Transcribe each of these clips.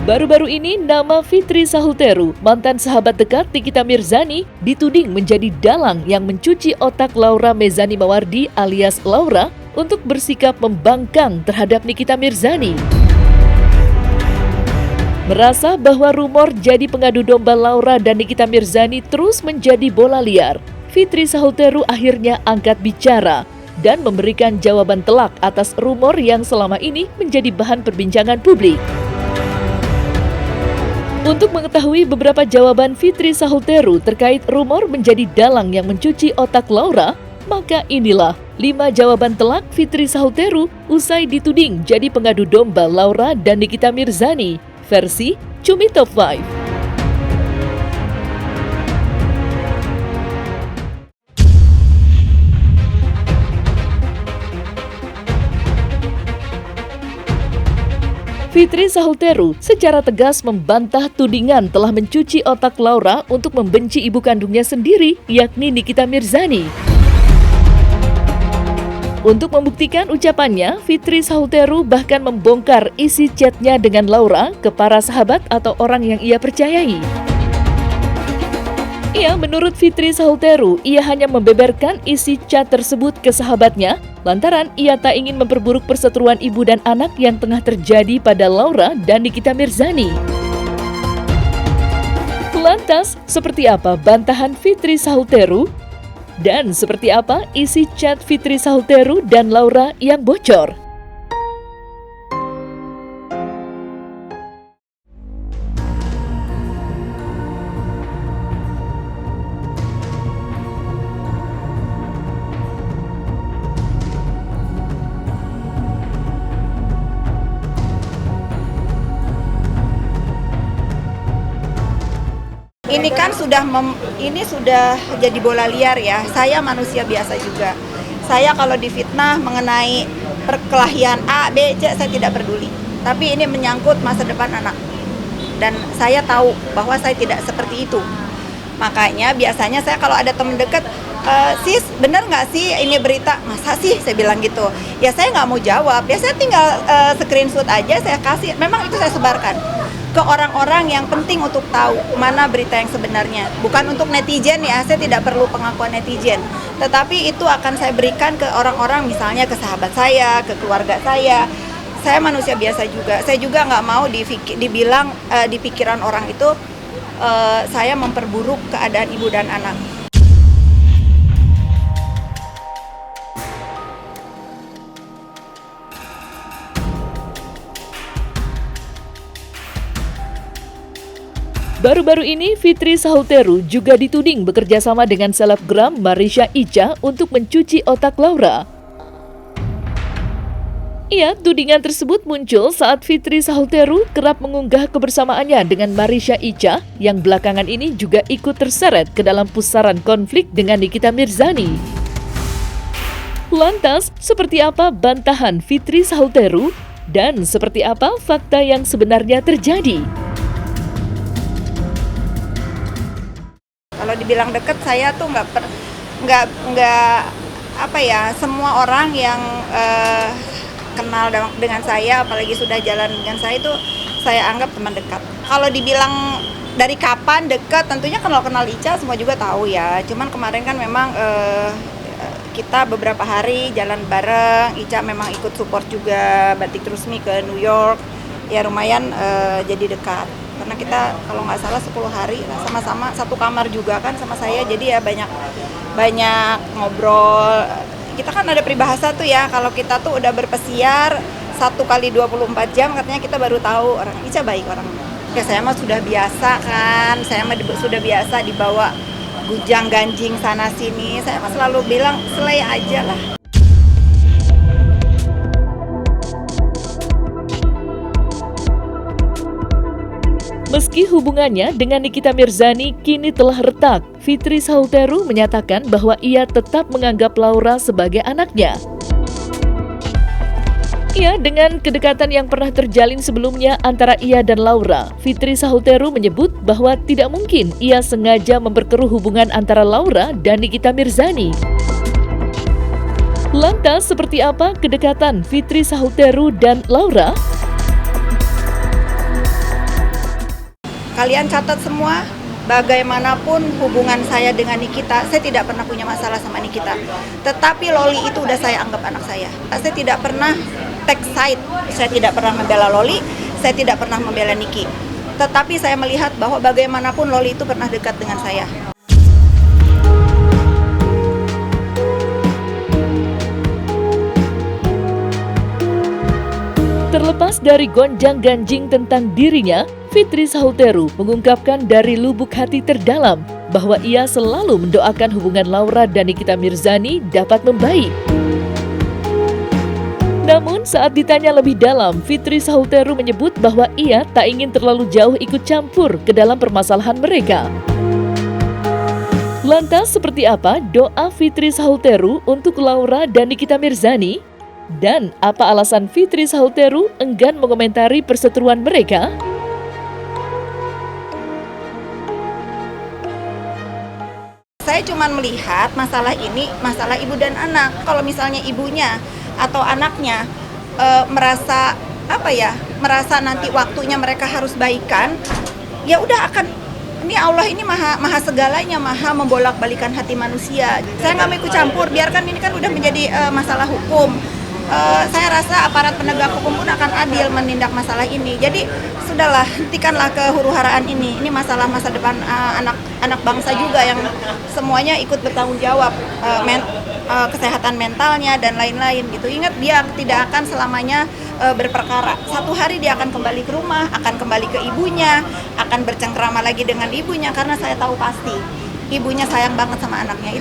Baru-baru ini nama Fitri Sahuteru, mantan sahabat dekat Nikita Mirzani, dituding menjadi dalang yang mencuci otak Laura Mezani Mawardi alias Laura untuk bersikap membangkang terhadap Nikita Mirzani. Merasa bahwa rumor jadi pengadu domba Laura dan Nikita Mirzani terus menjadi bola liar, Fitri Sahuteru akhirnya angkat bicara dan memberikan jawaban telak atas rumor yang selama ini menjadi bahan perbincangan publik. Untuk mengetahui beberapa jawaban Fitri Sahuteru terkait rumor menjadi dalang yang mencuci otak Laura, maka inilah 5 jawaban telak Fitri Sahuteru usai dituding jadi pengadu domba Laura dan Nikita Mirzani, versi Cumi Top 5. Fitri Sahuteru secara tegas membantah tudingan telah mencuci otak Laura untuk membenci ibu kandungnya sendiri, yakni Nikita Mirzani. Untuk membuktikan ucapannya, Fitri Sahuteru bahkan membongkar isi chatnya dengan Laura ke para sahabat atau orang yang ia percayai. Menurut Fitri Sahuteru, ia hanya membeberkan isi chat tersebut ke sahabatnya lantaran ia tak ingin memperburuk perseteruan ibu dan anak yang tengah terjadi pada Laura dan Nikita Mirzani. Lantas, seperti apa bantahan Fitri Sahuteru? Dan seperti apa isi chat Fitri Sahuteru dan Laura yang bocor? Ini kan ini sudah jadi bola liar ya. Saya manusia biasa juga. Saya kalau difitnah mengenai perkelahian A, B, C, saya tidak peduli. Tapi ini menyangkut masa depan anak. Dan saya tahu bahwa saya tidak seperti itu. Makanya biasanya saya kalau ada teman dekat, sis bener nggak sih ini berita? Masa sih saya bilang gitu. Ya saya nggak mau jawab. Ya saya tinggal screenshot aja saya kasih. Memang itu saya sebarkan ke orang-orang yang penting untuk tahu mana berita yang sebenarnya. Bukan untuk netizen ya, saya tidak perlu pengakuan netizen. Tetapi itu akan saya berikan ke orang-orang, misalnya ke sahabat saya, ke keluarga saya. Saya manusia biasa juga. Saya juga nggak mau dibilang di pikiran orang itu saya memperburuk keadaan ibu dan anak. Baru-baru ini, Fitri Sahuteru juga dituding bekerja sama dengan selebgram Marisha Icha untuk mencuci otak Laura. Tudingan tersebut muncul saat Fitri Sahuteru kerap mengunggah kebersamaannya dengan Marisha Icha yang belakangan ini juga ikut terseret ke dalam pusaran konflik dengan Nikita Mirzani. Lantas, seperti apa bantahan Fitri Sahuteru dan seperti apa fakta yang sebenarnya terjadi? Kalau dibilang deket, saya tuh nggak semua orang yang kenal dengan saya, apalagi sudah jalan dengan saya itu saya anggap teman dekat. Kalau dibilang dari kapan dekat, tentunya kalau kenal Icha semua juga tahu ya. Cuman kemarin kan memang kita beberapa hari jalan bareng, Icha memang ikut support juga Batik Rusmi ke New York, ya lumayan jadi dekat. Karena kita kalau nggak salah 10 hari sama-sama satu kamar juga kan sama saya, jadi ya banyak ngobrol. Kita kan ada peribahasa tuh ya, kalau kita tuh udah berpesiar 1 kali 24 jam katanya kita baru tahu orang Icha baik orangnya. Ya saya mah sudah biasa kan, saya mah sudah biasa dibawa gujang ganjing sana sini. Saya mah selalu bilang selai aja lah. Meski hubungannya dengan Nikita Mirzani kini telah retak, Fitri Sahuteru menyatakan bahwa ia tetap menganggap Laura sebagai anaknya. Dengan kedekatan yang pernah terjalin sebelumnya antara ia dan Laura, Fitri Sahuteru menyebut bahwa tidak mungkin ia sengaja memperkeruh hubungan antara Laura dan Nikita Mirzani. Lantas, seperti apa kedekatan Fitri Sahuteru dan Laura? Kalian catat semua, bagaimanapun hubungan saya dengan Nikita, saya tidak pernah punya masalah sama Nikita. Tetapi Loli itu udah saya anggap anak saya. Saya tidak pernah take side, saya tidak pernah membela Loli, saya tidak pernah membela Niki. Tetapi saya melihat bahwa bagaimanapun Loli itu pernah dekat dengan saya. Terlepas dari gonjang-ganjing tentang dirinya, Fitri Sahuteru mengungkapkan dari lubuk hati terdalam bahwa ia selalu mendoakan hubungan Laura dan Nikita Mirzani dapat membaik. Namun saat ditanya lebih dalam, Fitri Sahuteru menyebut bahwa ia tak ingin terlalu jauh ikut campur ke dalam permasalahan mereka. Lantas seperti apa doa Fitri Sahuteru untuk Laura dan Nikita Mirzani? Dan apa alasan Fitri Sahuteru enggan mengomentari perseteruan mereka? Saya cuma melihat masalah ini, masalah ibu dan anak. Kalau misalnya ibunya atau anaknya merasa merasa nanti waktunya mereka harus baikan, ya udah akan. Ini Allah ini maha segalanya, maha membolak-balikan hati manusia. Saya nggak mau ikut campur, biarkan ini kan udah menjadi masalah hukum. Saya rasa aparat penegak hukum pun akan adil menindak masalah ini. Jadi sudahlah, hentikanlah kehuru-haraan ini. Ini masalah masa depan anak bangsa juga yang semuanya ikut bertanggung jawab, kesehatan mentalnya dan lain-lain gitu. Ingat, dia tidak akan selamanya berperkara. Satu hari dia akan kembali ke rumah, akan kembali ke ibunya, akan bercengkrama lagi dengan ibunya, karena saya tahu pasti ibunya sayang banget sama anaknya.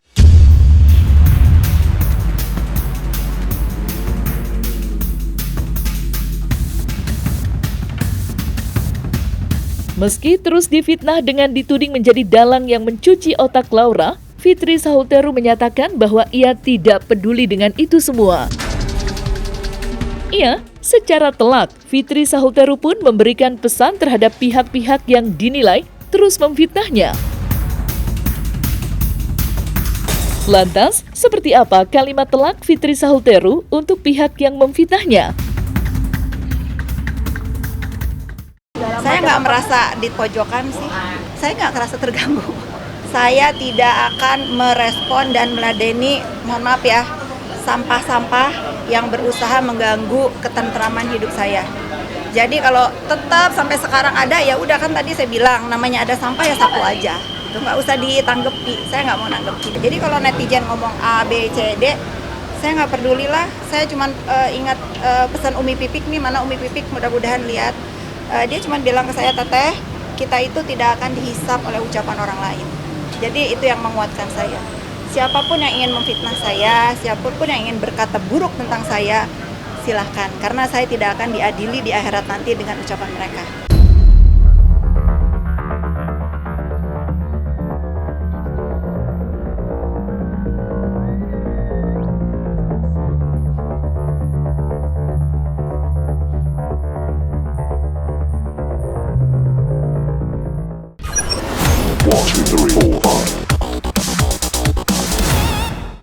Meski terus difitnah dengan dituding menjadi dalang yang mencuci otak Laura, Fitri Sahuteru menyatakan bahwa ia tidak peduli dengan itu semua. Secara telak, Fitri Sahuteru pun memberikan pesan terhadap pihak-pihak yang dinilai terus memfitnahnya. Lantas, seperti apa kalimat telak Fitri Sahuteru untuk pihak yang memfitnahnya? Saya nggak merasa dipojokan sih, saya nggak merasa terganggu. Saya tidak akan merespon dan meladeni, mohon maaf ya, sampah-sampah yang berusaha mengganggu ketentraman hidup saya. Jadi kalau tetap sampai sekarang ada, ya udah, kan tadi saya bilang namanya ada sampah ya sapu aja. Itu nggak usah ditanggepi, saya nggak mau nanggepi. Jadi kalau netizen ngomong A, B, C, D, saya nggak peduli lah. Saya cuma ingat pesan Umi Pipik nih, mana Umi Pipik, mudah-mudahan lihat. Dia cuma bilang ke saya, Teteh, kita itu tidak akan dihisap oleh ucapan orang lain. Jadi itu yang menguatkan saya. Siapapun yang ingin memfitnah saya, siapapun yang ingin berkata buruk tentang saya, silahkan. Karena saya tidak akan diadili di akhirat nanti dengan ucapan mereka.